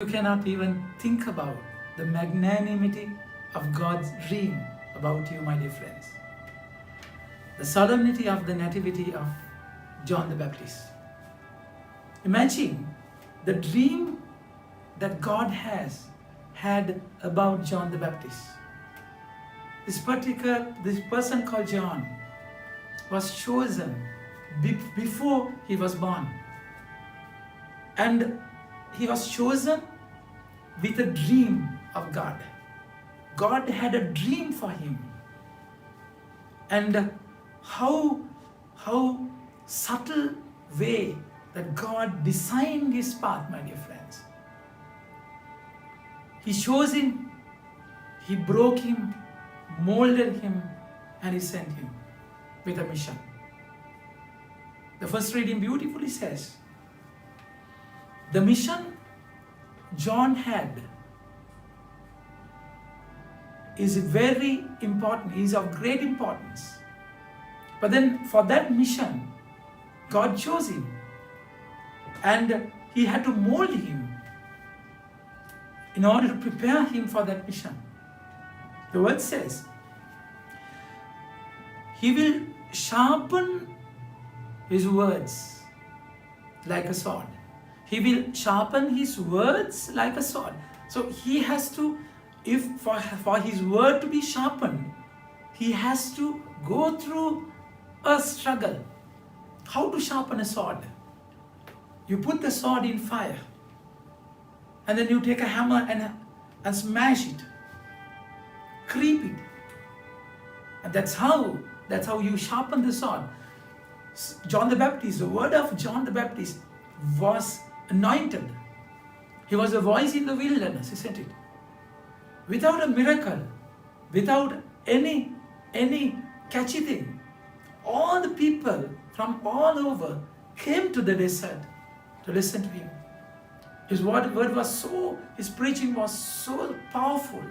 You cannot even think about the magnanimity of God's dream about you, my dear friends. The solemnity of the nativity of John the Baptist. Imagine the dream that God had about John the Baptist. This person called John was chosen before he was born. And he was chosen with a dream of God. God had a dream for him. And how subtle way that God designed his path, my dear friends. He chose him, he broke him, molded him, and he sent him with a mission. The first reading beautifully says, the mission John had is very important, is of great importance. But then for that mission, God chose him and he had to mold him in order to prepare him for that mission. The word says, he will sharpen his words like a sword. He will sharpen his words like a sword. So he has to, if for his word to be sharpened, he has to go through a struggle. How to sharpen a sword? You put the sword in fire, and then you take a hammer and smash it, creep it. And that's how you sharpen the sword. John the Baptist, the word of John the Baptist was anointed. He was a voice in the wilderness, isn't it? Without a miracle, without any catchy thing, all the people from all over came to the desert to listen to him. His word was so, his preaching was so powerful.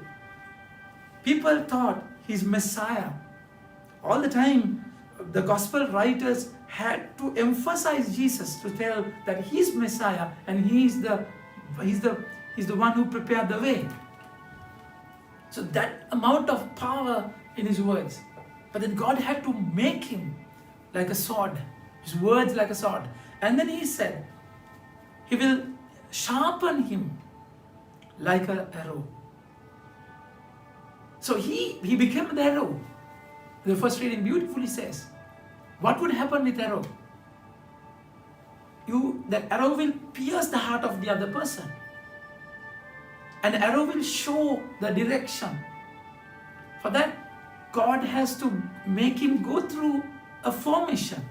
People thought he's Messiah. All the time, the gospel writers had to emphasize Jesus to tell that he's Messiah and he's the one who prepared the way. So that amount of power in his words. But then God had to make him like a sword, his words like a sword. And then he said, he will sharpen him like an arrow. So he became the arrow. The first reading beautifully says, what would happen with arrow? That arrow will pierce the heart of the other person. An arrow will show the direction. For that, God has to make him go through a formation.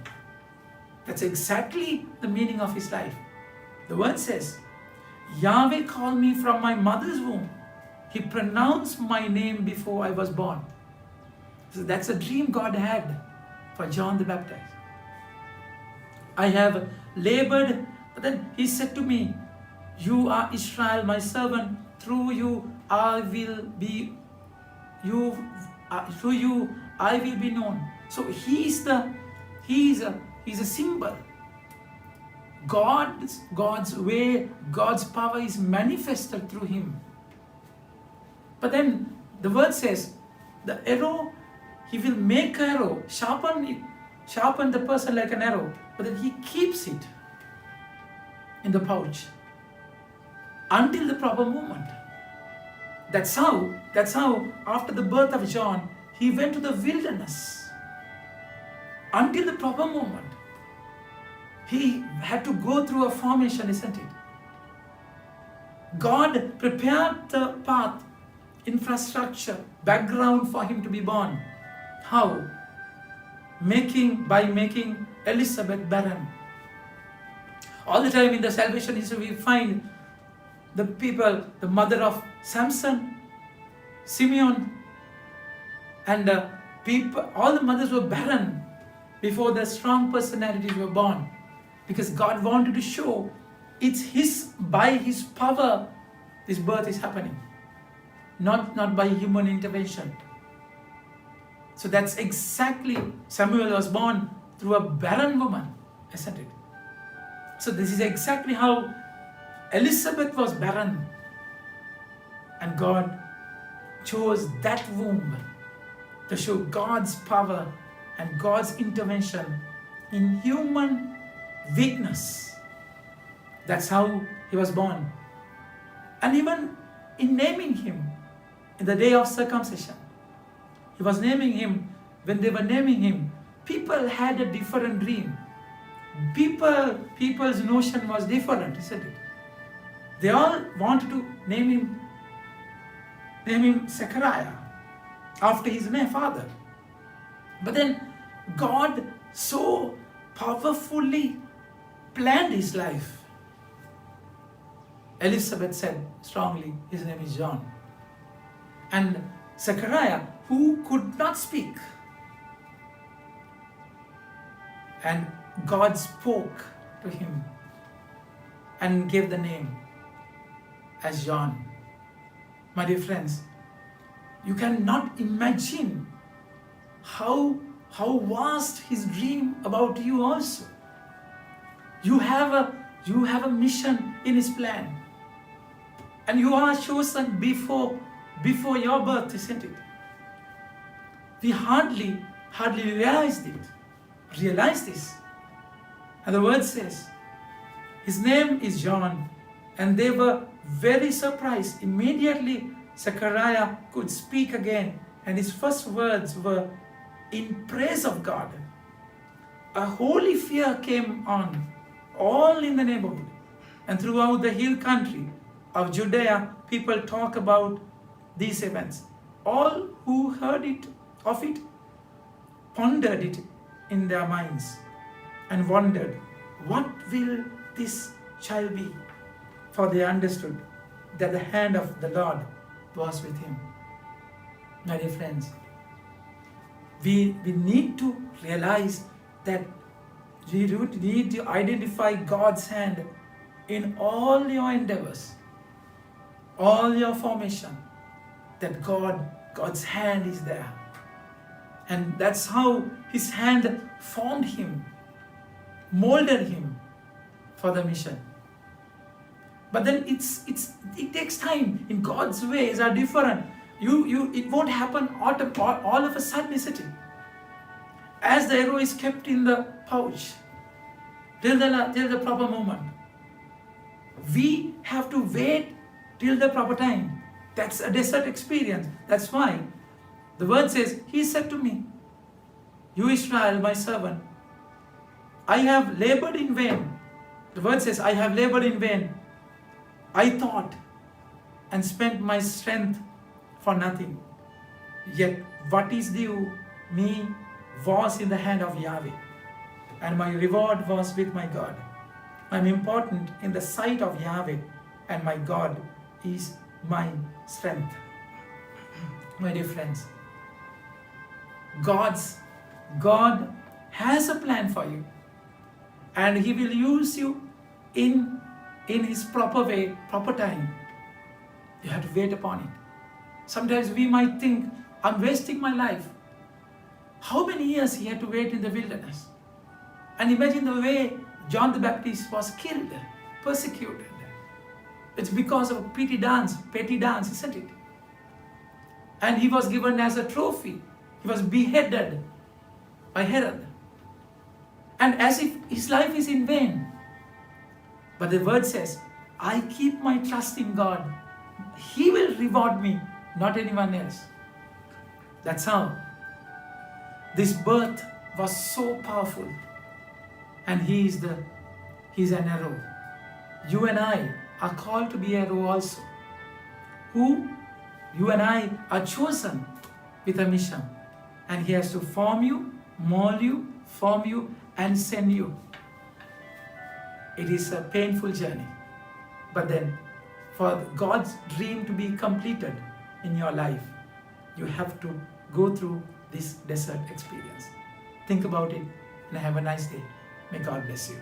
That's exactly the meaning of his life. The word says, Yahweh called me from my mother's womb. He pronounced my name before I was born. So that's a dream God had for John the Baptist. I have labored, but then he said to me, you are Israel, my servant. Through you I will be known. So he's a symbol. God's way, God's power is manifested through him. But then the word says, the arrow, he will make arrow, sharpen the person like an arrow, but then he keeps it in the pouch until the proper moment. That's how after the birth of John, he went to the wilderness until the proper moment. He had to go through a formation, isn't it? God prepared the path, infrastructure, background for him to be born. How? By making Elizabeth barren. All the time in the salvation history, we find the people, the mother of Samson, Simeon, and all the mothers were barren before the strong personalities were born. Because God wanted to show it's by his power this birth is happening, not by human intervention. So that's exactly, Samuel was born through a barren woman, isn't it? So this is exactly how Elizabeth was barren, and God chose that womb to show God's power and God's intervention in human weakness. That's how he was born. And even in naming him, in the day of circumcision, he was naming him. When they were naming him, people had a different dream. People's notion was different, isn't it? They all wanted to name him Zechariah after his father. But then God so powerfully planned his life. Elizabeth said strongly, his name is John. And Zechariah, who could not speak, and God spoke to him and gave the name as John. My dear friends, you cannot imagine how vast his dream about you also. You have a mission in his plan, and you are chosen before your birth, isn't it? We hardly realize this. And the word says, his name is John, and they were very surprised. Immediately, Zechariah could speak again, and his first words were in praise of God. A holy fear came on all in the neighborhood, and throughout the hill country of Judea, people talk about these events. All who heard of it pondered it in their minds and wondered, what will this child be? For they understood that the hand of the Lord was with him. My dear friends, we need to realize that we need to identify God's hand in all your endeavors, all your formation, that God's hand is there. And that's how his hand formed him, molded him for the mission. But then it takes time. In God's ways are different. It won't happen all of a sudden, isn't it? As the arrow is kept in the pouch till the proper moment. We have to wait till the proper time. That's a desert experience. That's why the word says, he said to me, you Israel, my servant, I have labored in vain. The word says, I have labored in vain. I thought and spent my strength for nothing. Yet what is due me was in the hand of Yahweh, and my reward was with my God. I am important in the sight of Yahweh, and my God is my strength. My dear friends, God has a plan for you, and he will use you in his proper way, proper time. You have to wait upon it. Sometimes we might think, I'm wasting my life. How many years he had to wait in the wilderness? And imagine the way John the Baptist was killed, persecuted. It's because of a petty dance, isn't it? And he was given as a trophy. He was beheaded by Herod. And as if his life is in vain. But the word says, I keep my trust in God. He will reward me, not anyone else. That's how this birth was so powerful. And he's an arrow. You and I are called to be arrow also. You and I are chosen with a mission. And he has to form you, mold you, and send you. It is a painful journey. But then, for God's dream to be completed in your life, you have to go through this desert experience. Think about it and have a nice day. May God bless you.